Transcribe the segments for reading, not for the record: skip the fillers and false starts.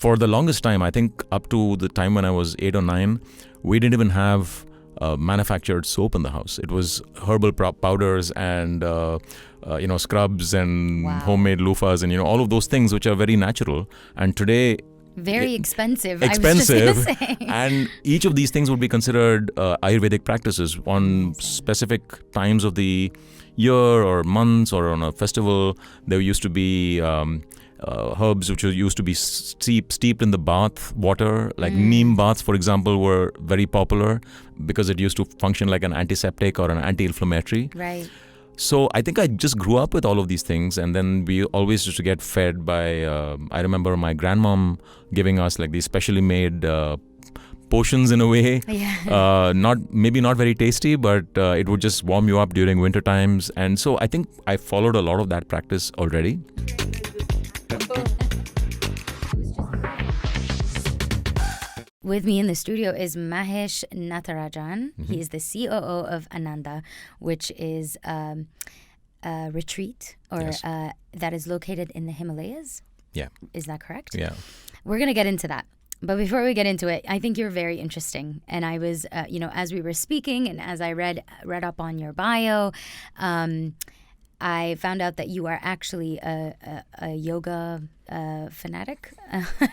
For the longest time, I think up to the time when I was 8 or 9, we didn't even have manufactured soap in the house. It was herbal powders and scrubs and Wow. homemade loofahs and all of those things which are very natural. And today, Very expensive. I was expensive, just gonna say. and each of these things would be considered Ayurvedic practices on specific times of the year or months or on a festival. There used to be herbs which used to be steeped in the bath water, like neem baths, for example, were very popular because it used to function like an antiseptic or an anti-inflammatory. Right. So I think I just grew up with all of these things, and then we always used to get fed by, I remember my grandmom giving us like these specially made potions in a way. Yeah. Maybe not very tasty, but it would just warm you up during winter times. And so I think I followed a lot of that practice already. With me in the studio is Mahesh Natarajan. He is the COO of Ananda, which is a retreat Yes. that is located in the Himalayas. Yeah. Is that correct? Yeah. We're going to get into that. But before we get into it, I think you're very interesting. And I was, as we were speaking and as I read up on your bio, I found out that you are actually a yoga fanatic.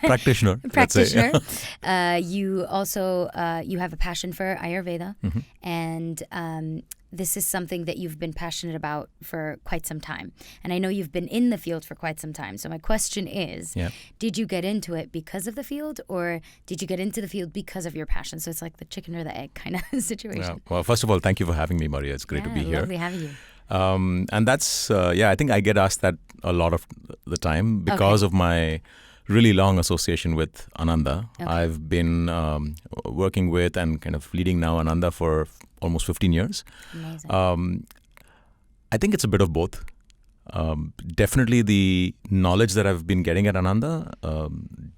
Practitioner. let's say. Practitioner. You also, you have a passion for Ayurveda. And this is something that you've been passionate about for quite some time. And I know you've been in the field for quite some time. So my question is, Yeah. did you get into it because of the field, or did you get into the field because of your passion? So it's like the chicken or the egg kind of situation. Yeah. Well, first of all, thank you for having me, Maria. It's great to be here. Lovely having you. And that's, I think I get asked that a lot of the time because of my really long association with Ananda. Okay. I've been working with and kind of leading now Ananda for almost 15 years. Amazing. I think it's a bit of both. Definitely the knowledge that I've been getting at Ananda,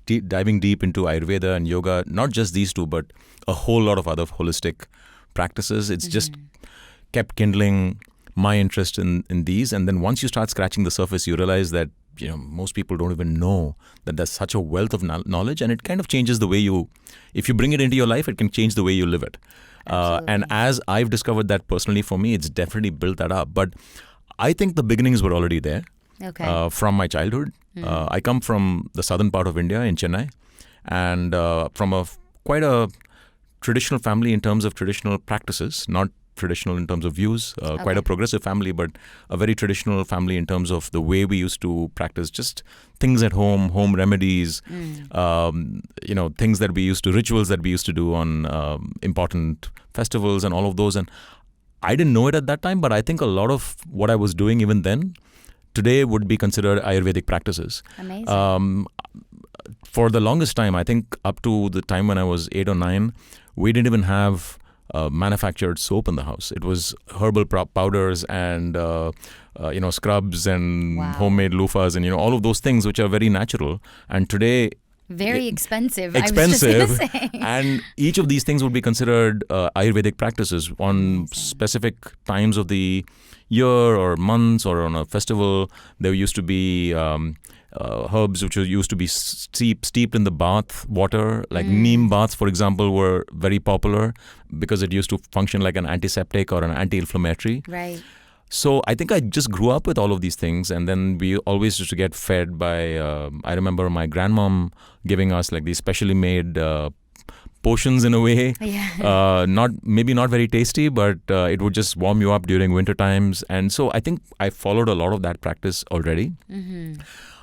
diving deep into Ayurveda and yoga, not just these two, but a whole lot of other holistic practices. It's just kept kindling my interest in these. And then once you start scratching the surface, you realize that most people don't even know that there's such a wealth of knowledge, and it kind of changes the way if you bring it into your life, it can change the way you live it. And as I've discovered that personally for me, it's definitely built that up. But I think the beginnings were already there from my childhood. I come from the southern part of India in Chennai, and from quite a traditional family in terms of traditional practices, not traditional in terms of views, quite a progressive family, but a very traditional family in terms of the way we used to practice just things at home remedies, things that we used to, rituals that we used to do on important festivals and all of those. And I didn't know it at that time, but I think a lot of what I was doing even then, today would be considered Ayurvedic practices. Amazing. For the longest time, I think up to the time when I was 8 or 9, we didn't even have manufactured soap in the house. It was herbal powders and scrubs and homemade loofahs and all of those things which are very natural. And today, Very expensive. expensive, I was just gonna say. and each of these things would be considered Ayurvedic practices on specific times of the year or months or on a festival. There used to be herbs which used to be steeped in the bath water, like neem baths, for example, were very popular because it used to function like an antiseptic or an anti-inflammatory. Right. So I think I just grew up with all of these things, and then we always used to get fed by, I remember my grandmom giving us like these specially made potions in a way. Yeah. Maybe not very tasty, but it would just warm you up during winter times. And so I think I followed a lot of that practice already.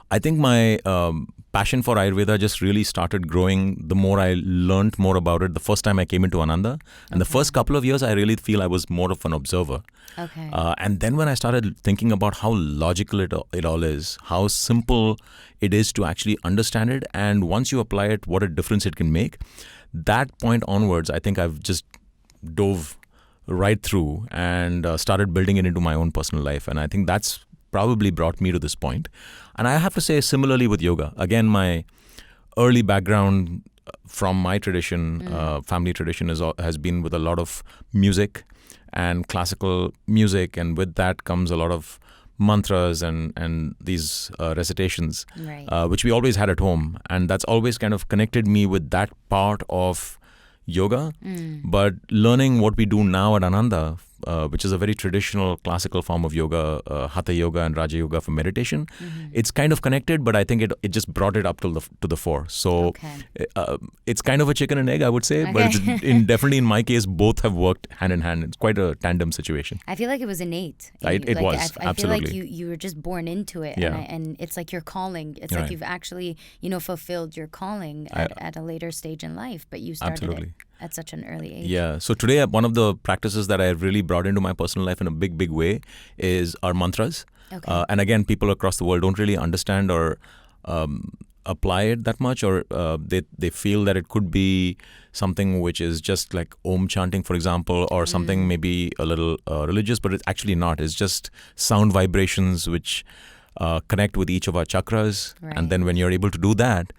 I think my passion for Ayurveda just really started growing the more I learned more about it the first time I came into Ananda. And the first couple of years, I really feel I was more of an observer. Okay. And then when I started thinking about how logical it all is, how simple it is to actually understand it, and once you apply it, what a difference it can make, that point onwards, I think I've just dove right through and started building it into my own personal life. And I think that's probably brought me to this point. And I have to say, similarly with yoga, again, my early background from my tradition, family tradition, has been with a lot of music and classical music. And with that comes a lot of mantras and these recitations, Right. which we always had at home. And that's always kind of connected me with that part of yoga. But learning what we do now at Ananda, which is a very traditional classical form of yoga, Hatha Yoga and Raja Yoga for meditation, it's kind of connected, but I think it just brought it up to the fore. So it's kind of a chicken and egg, I would say, but it's definitely in my case, both have worked hand in hand. It's quite a tandem situation. I feel like it was innate. It was, I feel like absolutely. you were just born into it, Yeah. and it's like your calling. It's like Right. you've actually, fulfilled your calling at a later stage in life, but you started Absolutely. it at such an early age. Yeah. So today, one of the practices that I really brought into my personal life in a big, big way is our mantras. Okay. And again, people across the world don't really understand or apply it that much, or they feel that it could be something which is just like Om chanting, for example, or something maybe a little religious, but it's actually not. It's just sound vibrations which connect with each of our chakras. Right. And then when you're able to do that,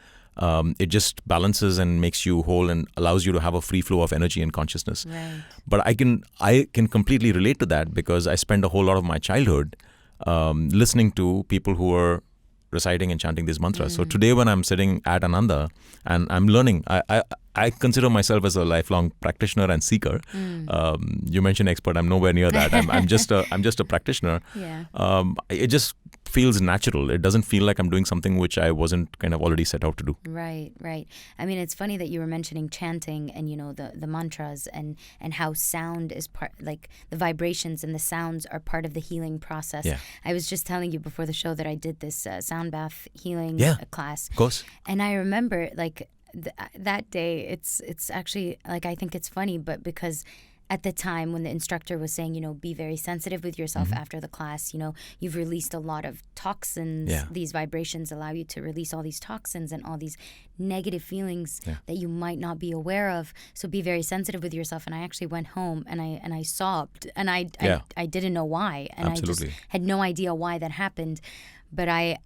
it just balances and makes you whole and allows you to have a free flow of energy and consciousness. Right. But I can completely relate to that because I spent a whole lot of my childhood listening to people who were reciting and chanting these mantras. So today when I'm sitting at Ananda and I'm learning, I consider myself as a lifelong practitioner and seeker. You mentioned expert. I'm nowhere near that. I'm just a practitioner. Yeah. It just feels natural. It doesn't feel like I'm doing something which I wasn't kind of already set out to do. Right, right. I mean, it's funny that you were mentioning chanting and, the mantras and how sound is part, like the vibrations and the sounds are part of the healing process. Yeah. I was just telling you before the show that I did this sound bath healing class. Of course. And I remember like that day, it's actually like, I think it's funny, but because at the time when the instructor was saying, be very sensitive with yourself after the class, you've released a lot of toxins. Yeah. These vibrations allow you to release all these toxins and all these negative feelings that you might not be aware of. So be very sensitive with yourself. And I actually went home and I sobbed and I didn't know why. And Absolutely. I just had no idea why that happened. But I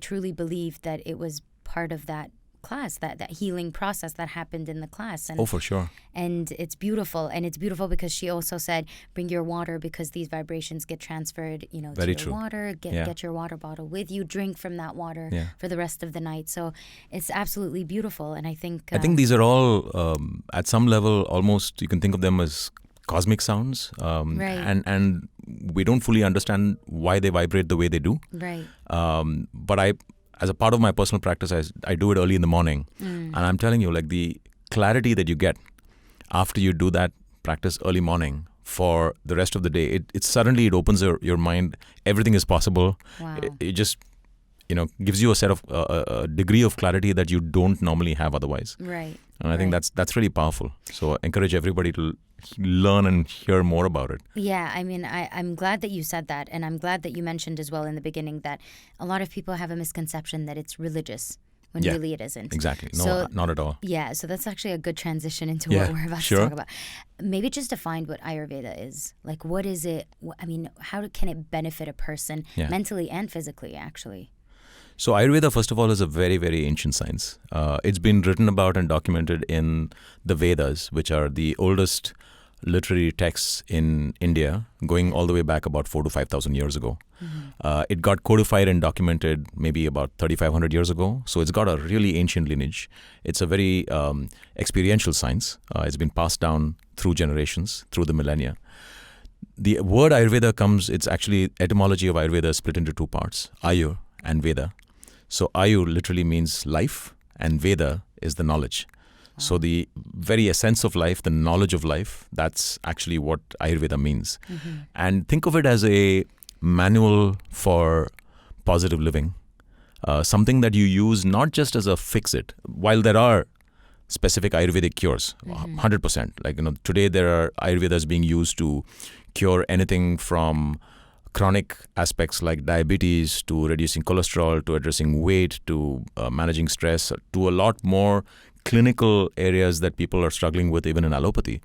truly believe that it was part of that class, that healing process that happened in the class. And, For sure. And it's beautiful. And it's beautiful because she also said, bring your water because these vibrations get transferred, to Very your true. water. Get your water bottle with you. Drink from that water for the rest of the night. So it's absolutely beautiful. And I think these are all, at some level, almost you can think of them as cosmic sounds. Right. And we don't fully understand why they vibrate the way they do. Right. But as a part of my personal practice, I do it early in the morning. And I'm telling you, like the clarity that you get after you do that practice early morning for the rest of the day, it suddenly opens your mind. Everything is possible. Wow. It just, gives you a set of a degree of clarity that you don't normally have otherwise. Right. And I think that's really powerful. So I encourage everybody to learn and hear more about it. Yeah, I mean, I'm glad that you said that. And I'm glad that you mentioned as well in the beginning that a lot of people have a misconception that it's religious when really it isn't. Exactly. No, So- not at all. Yeah, so that's actually a good transition into Yeah, what we're about sure. to talk about. Maybe just define what Ayurveda is. Like, what is it? How can it benefit a person mentally and physically, actually? So Ayurveda, first of all, is a very, very ancient science. It's been written about and documented in the Vedas, which are the oldest literary texts in India, going all the way back about 4,000 to 5,000 years ago. It got codified and documented maybe about 3,500 years ago. So it's got a really ancient lineage. It's a very experiential science. It's been passed down through generations, through the millennia. The word Ayurveda it's actually, etymology of Ayurveda is split into two parts, Ayur and Veda. So Ayu literally means life and Veda is the knowledge. So the very essence of life, the knowledge of life, that's actually what Ayurveda means. And think of it as a manual for positive living, something that you use not just as a fix-it. While there are specific Ayurvedic cures, 100%. Like, today there are Ayurvedas being used to cure anything from chronic aspects like diabetes to reducing cholesterol to addressing weight to managing stress to a lot more clinical areas that people are struggling with even in allopathy.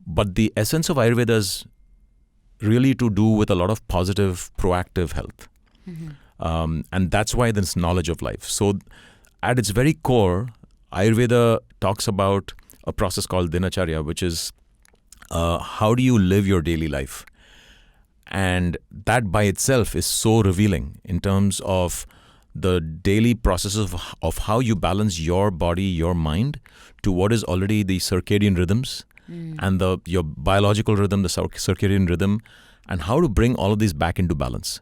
But the essence of Ayurveda is really to do with a lot of positive, proactive health. And that's why this knowledge of life. So at its very core, Ayurveda talks about a process called dinacharya, which is how do you live your daily life? And that by itself is so revealing in terms of the daily process of how you balance your body, your mind to what is already the circadian rhythms and your biological rhythm, the circadian rhythm, and how to bring all of these back into balance.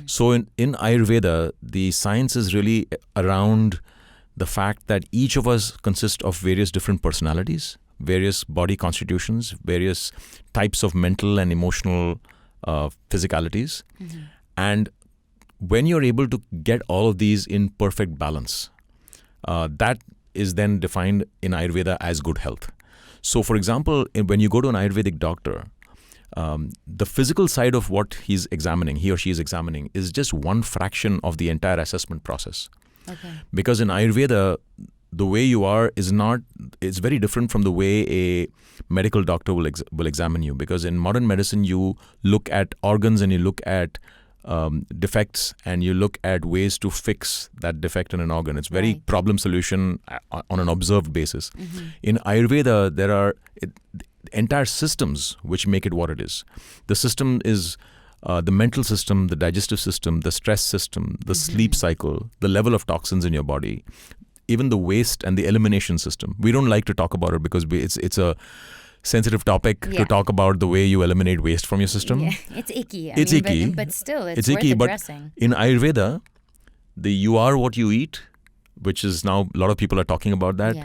So in Ayurveda, the science is really around the fact that each of us consists of various different personalities, various body constitutions, various types of mental and emotional physicalities. And when you're able to get all of these in perfect balance, that is then defined in Ayurveda as good health. So, for example, when you go to an Ayurvedic doctor, the physical side of what he or she is examining is just one fraction of the entire assessment process. Okay. Because in Ayurveda, the way you are it's very different from the way a medical doctor will examine you. Because in modern medicine, you look at organs and you look at defects and you look at ways to fix that defect in an organ. It's very problem solution on an observed basis. In Ayurveda, there are entire systems which make it what it is. The system is the mental system, the digestive system, the stress system, the sleep cycle, the level of toxins in your body, even the waste and the elimination system. We don't like to talk about it because it's a sensitive topic to talk about the way you eliminate waste from your system. Yeah, it's icky. It's icky. But still, it's icky, worth addressing. But in Ayurveda, you are what you eat, which is now a lot of people are talking about that,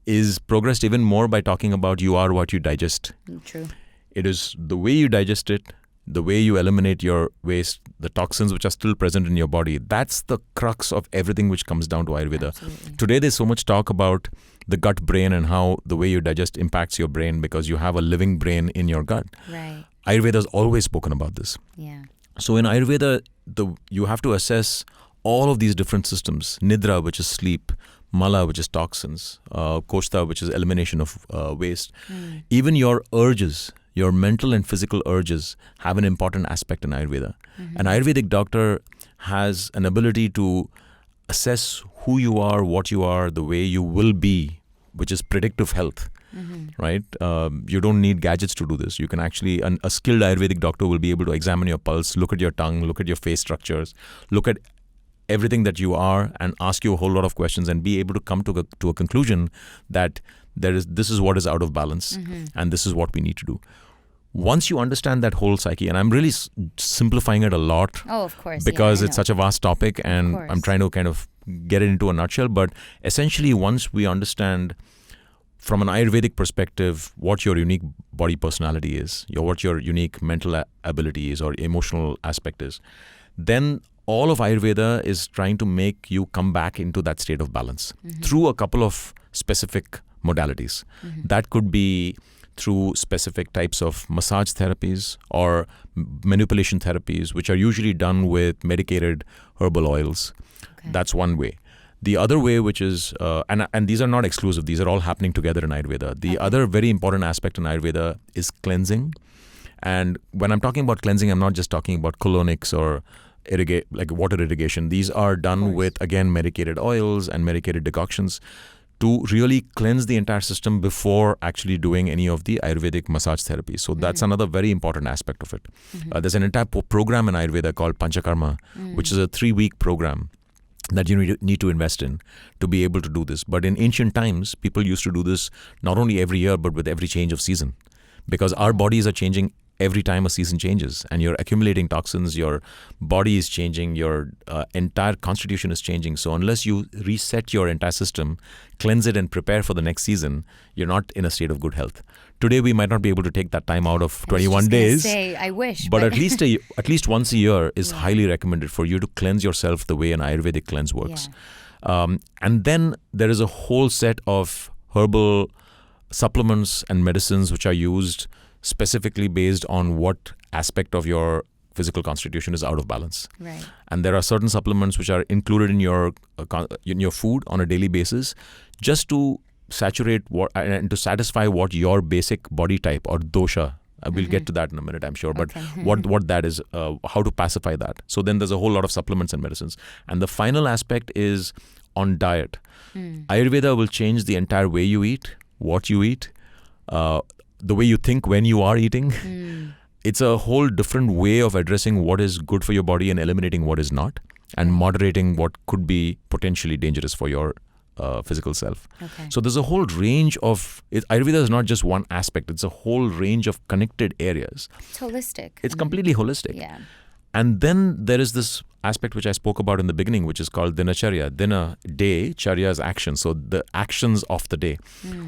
is progressed even more by talking about you are what you digest. True. It is the way you digest it, the way you eliminate your waste, the toxins which are still present in your body. That's the crux of everything which comes down to Ayurveda. Absolutely. Today, there's so much talk about the gut brain and how the way you digest impacts your brain because you have a living brain in your gut. Right. Ayurveda has always spoken about this. Yeah. So in Ayurveda, you have to assess all of these different systems. Nidra, which is sleep. Mala, which is toxins. Koshta, which is elimination of waste. Even your urges, your mental and physical urges have an important aspect in Ayurveda. An Ayurvedic doctor has an ability to assess who you are, what you are, the way you will be, which is predictive health, right? You don't need gadgets to do this. You can actually, a skilled Ayurvedic doctor will be able to examine your pulse, look at your tongue, look at your face structures, look at everything that you are and ask you a whole lot of questions and be able to come to a conclusion that this is what is out of balance and this is what we need to do. Once you understand that whole psyche, and I'm really simplifying it a lot. Oh, of course. Because it's such a vast topic and I'm trying to kind of get it into a nutshell. But essentially, once we understand from an Ayurvedic perspective what your unique body personality is, what your unique mental ability is or emotional aspect is, then all of Ayurveda is trying to make you come back into that state of balance through a couple of specific modalities. That could be through specific types of massage therapies or manipulation therapies, which are usually done with medicated herbal oils. Okay. That's one way. The other way, which is, and these are not exclusive, these are all happening together in Ayurveda. The other very important aspect in Ayurveda is cleansing. And when I'm talking about cleansing, I'm not just talking about colonics or like water irrigation. These are done with, again, medicated oils and medicated decoctions to really cleanse the entire system before actually doing any of the Ayurvedic massage therapy. So that's another very important aspect of it. There's an entire program in Ayurveda called Panchakarma, which is a 3-week program that you need to invest in to be able to do this. But in ancient times, people used to do this not only every year, but with every change of season. Because our bodies are changing every time a season changes and you're accumulating toxins, your body is changing, your entire constitution is changing. So unless you reset your entire system, cleanse it and prepare for the next season, you're not in a state of good health. Today, we might not be able to take that time out of 21 days. I wish. But at least once a year is highly recommended for you to cleanse yourself the way an Ayurvedic cleanse works. And then there is a whole set of herbal supplements and medicines which are used specifically based on what aspect of your physical constitution is out of balance. Right. And there are certain supplements which are included in your food on a daily basis just to saturate and to satisfy what your basic body type or dosha. We'll get to that in a minute, I'm sure. But what that is, how to pacify that. So then there's a whole lot of supplements and medicines. And the final aspect is on diet. Ayurveda will change the entire way you eat, what you eat, the way you think when you are eating. it's a whole different way of addressing what is good for your body and eliminating what is not, and moderating what could be potentially dangerous for your physical self. Okay. So there's a whole range of Ayurveda is not just one aspect. It's a whole range of connected areas. It's holistic. It's completely holistic. Yeah. And then there is this aspect which I spoke about in the beginning, which is called dinacharya. Dina, day, charya is action. So the actions of the day.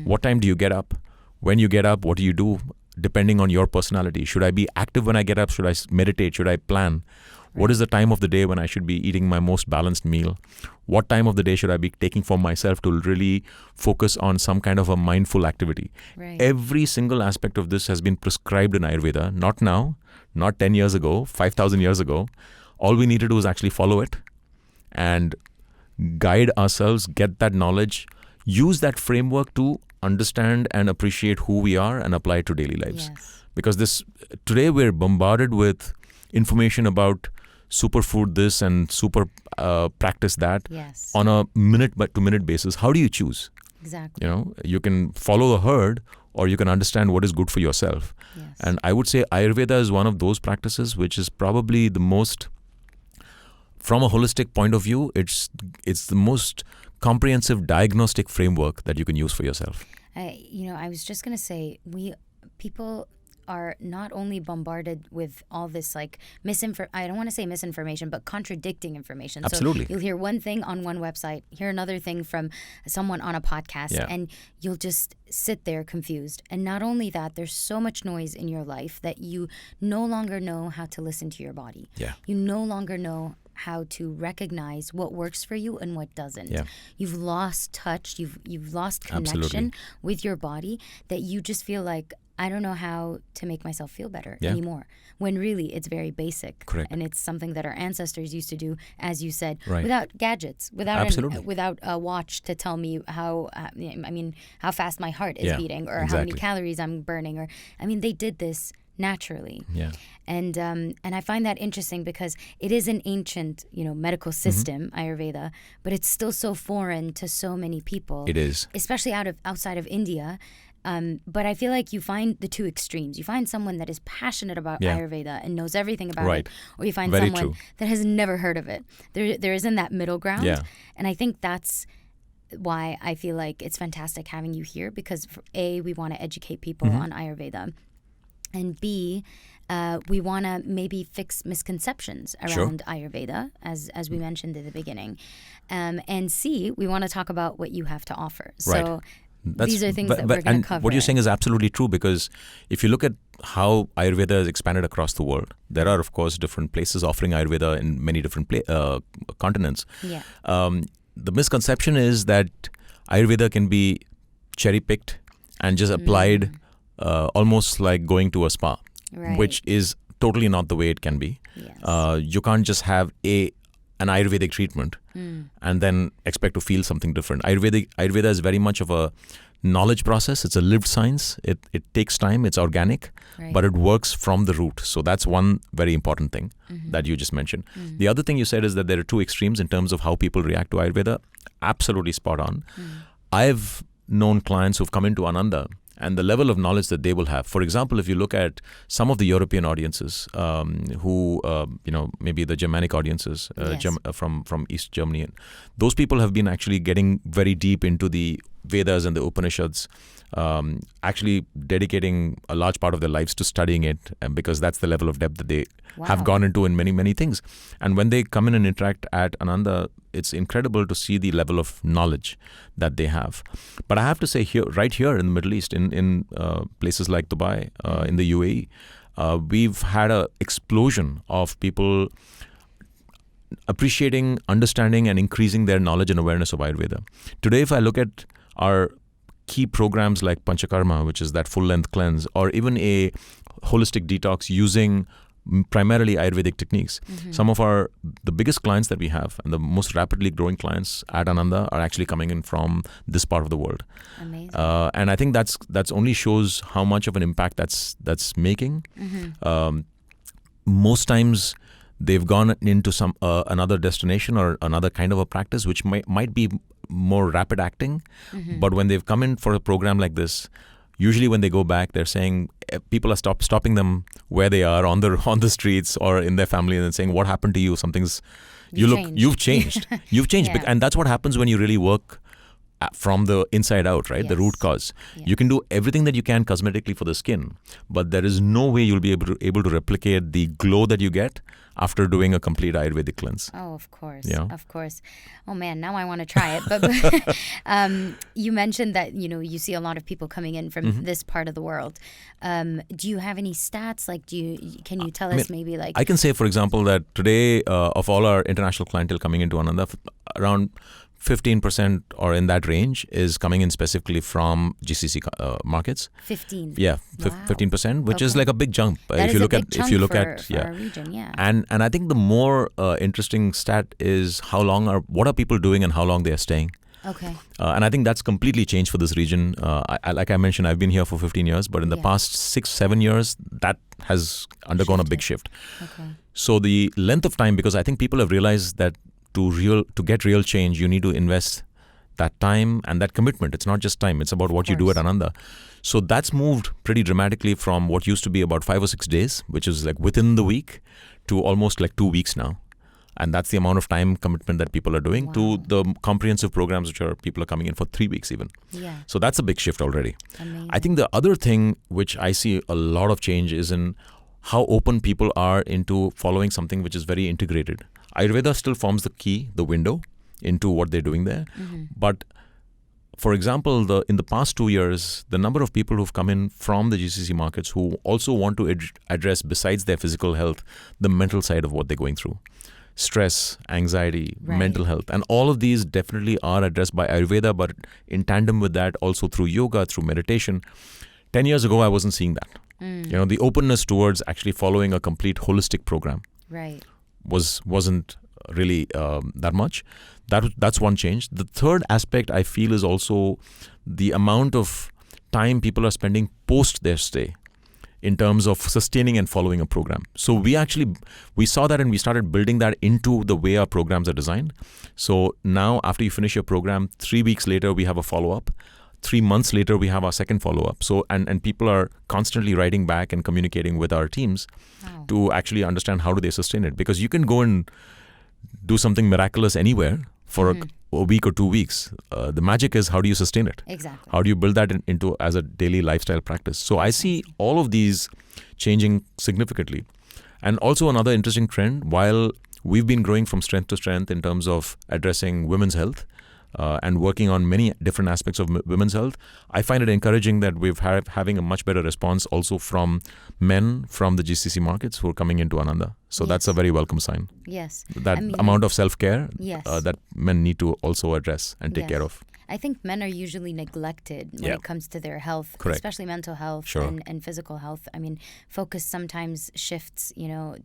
What time do you get up? When you get up, what do you do? Depending on your personality. Should I be active when I get up? Should I meditate? Should I plan? What is the time of the day when I should be eating my most balanced meal? What time of the day should I be taking for myself to really focus on some kind of a mindful activity? Right. Every single aspect of this has been prescribed in Ayurveda. Not now, not 10 years ago, 5,000 years ago. All we need to do is actually follow it and guide ourselves, get that knowledge, use that framework to understand and appreciate who we are and apply it to daily lives. Yes. Because today we're bombarded with information about superfood this and super practice that Yes. on a minute-to-minute basis. How do you choose? Exactly. You can follow the herd, or you can understand what is good for yourself. Yes. And I would say Ayurveda is one of those practices which is probably the most, from a holistic point of view, it's the most comprehensive diagnostic framework that you can use for yourself. I was just going to say, people are not only bombarded with all this like I don't want to say misinformation, but contradicting information. Absolutely. So you'll hear one thing on one website, hear another thing from someone on a podcast, and you'll just sit there confused. And not only that, there's so much noise in your life that you no longer know how to listen to your body. Yeah. You no longer know how to recognize what works for you and what doesn't. Yeah. You've lost touch, you've lost connection Absolutely. with your body, that you just feel like, I don't know how to make myself feel better anymore. When really it's very basic. Correct. And it's something that our ancestors used to do, as you said, Right. without gadgets, Absolutely. without a watch to tell me how fast my heart is beating, or how many exactly. calories I'm burning, they did this naturally. Yeah. And I find that interesting because it is an ancient, medical system, Ayurveda, but it's still so foreign to so many people. It is. Especially outside of India. But I feel like you find the two extremes. You find someone that is passionate about Ayurveda and knows everything about Right. it, or you find Very someone true. that has never heard of it. There isn't that middle ground. Yeah. And I think that's why I feel like it's fantastic having you here, because A, we want to educate people on Ayurveda, and B, we want to maybe fix misconceptions around Ayurveda, as we mentioned in the beginning. And C, we want to talk about what you have to offer. Right. So these are things that we're going to and cover. what you're saying is absolutely true, because if you look at how Ayurveda is expanded across the world, there are, of course, different places offering Ayurveda in many different continents. Yeah. The misconception is that Ayurveda can be cherry-picked and just applied almost like going to a spa, Right. which is totally not the way it can be. Yes. You can't just have an Ayurvedic treatment and then expect to feel something different. Ayurveda is very much of a knowledge process. It's a lived science. It takes time. It's organic, Right. but it works from the root. So that's one very important thing that you just mentioned. The other thing you said is that there are two extremes in terms of how people react to Ayurveda. Absolutely spot on. I've known clients who've come into Ananda, and the level of knowledge that they will have. For example, if you look at some of the European audiences who, maybe the Germanic audiences Yes. from East Germany, and those people have been actually getting very deep into the Vedas and the Upanishads, actually dedicating a large part of their lives to studying it, because that's the level of depth that they have Wow. gone into in many, many things. And when they come in and interact at Ananda, it's incredible to see the level of knowledge that they have. But I have to say, right here in the Middle East, in places like Dubai, in the UAE, we've had an explosion of people appreciating, understanding, and increasing their knowledge and awareness of Ayurveda. Today, if I look at our key programs like Panchakarma, which is that full-length cleanse, or even a holistic detox using primarily Ayurvedic techniques. Some of the biggest clients that we have and the most rapidly growing clients at Ananda are actually coming in from this part of the world. Amazing. And I think that's only shows how much of an impact that's making. Most times they've gone into some another destination or another kind of a practice which might be more rapid acting. But when they've come in for a program like this, usually when they go back, they're saying people are stopping them where they are on the streets or in their family and saying, "What happened to you? You've changed. You've changed." Yeah. And that's what happens when you really work from the inside out, right? The root cause. Yeah. You can do everything that you can cosmetically for the skin, but there is no way you'll be able to replicate the glow that you get after doing a complete Ayurvedic cleanse. Oh, of course. Yeah. Of course. Oh man, now I want to try it. But you mentioned that, you see a lot of people coming in from this part of the world. Do you have any stats? Like, can you tell us maybe like... I can say, for example, that today of all our international clientele coming into Ananda, around 15% or in that range is coming in specifically from GCC markets. 15. Yeah, Wow. 15%, which is like a big jump. That if you look at our region, yeah. And I think the more interesting stat is what are people doing and how long they are staying. Okay. And I think that's completely changed for this region. Like I mentioned, I've been here for 15 years, but in the past 6-7 years, that has undergone a big shift. Okay. So the length of time, because I think people have realized that to get real change, you need to invest that time and that commitment. It's not just time, it's about what you do at Ananda. So that's moved pretty dramatically from what used to be about 5 or 6 days, which is like within the week, to almost like 2 weeks now. And that's the amount of time commitment that people are doing to the comprehensive programs, which people are coming in for 3 weeks even. Yeah. So that's a big shift already. Amazing. I think the other thing which I see a lot of change is in how open people are into following something which is very integrated. Ayurveda still forms the key, the window into what they're doing there. But for example, in the past 2 years, the number of people who've come in from the GCC markets who also want to address, besides their physical health, the mental side of what they're going through. Stress, anxiety, mental health. And all of these definitely are addressed by Ayurveda, but in tandem with that, also through yoga, through meditation. 10 years ago, I wasn't seeing that. The openness towards actually following a complete holistic program wasn't really that much. That's one change. The third aspect I feel is also the amount of time people are spending post their stay in terms of sustaining and following a program. So we saw that and we started building that into the way our programs are designed. So now after you finish your program, 3 weeks later we have a follow-up. 3 months later we have our second follow-up. So and people are constantly writing back and communicating with our teams to actually understand how do they sustain it. Because you can go and do something miraculous anywhere for a week or 2 weeks. The magic is, how do you sustain it? Exactly. How do you build that into as a daily lifestyle practice? So I see all of these changing significantly. And also another interesting trend, while we've been growing from strength to strength in terms of addressing women's health and working on many different aspects of women's health, I find it encouraging that we've having a much better response also from men from the GCC markets who are coming into Ananda. So that's a very welcome sign. Yes. That amount of self-care Yes. that men need to also address and take care of. I think men are usually neglected when it comes to their health, especially mental health and physical health. I mean, focus sometimes shifts,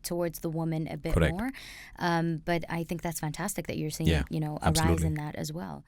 towards the woman a bit more. But I think that's fantastic that you're seeing, a rise in that as well.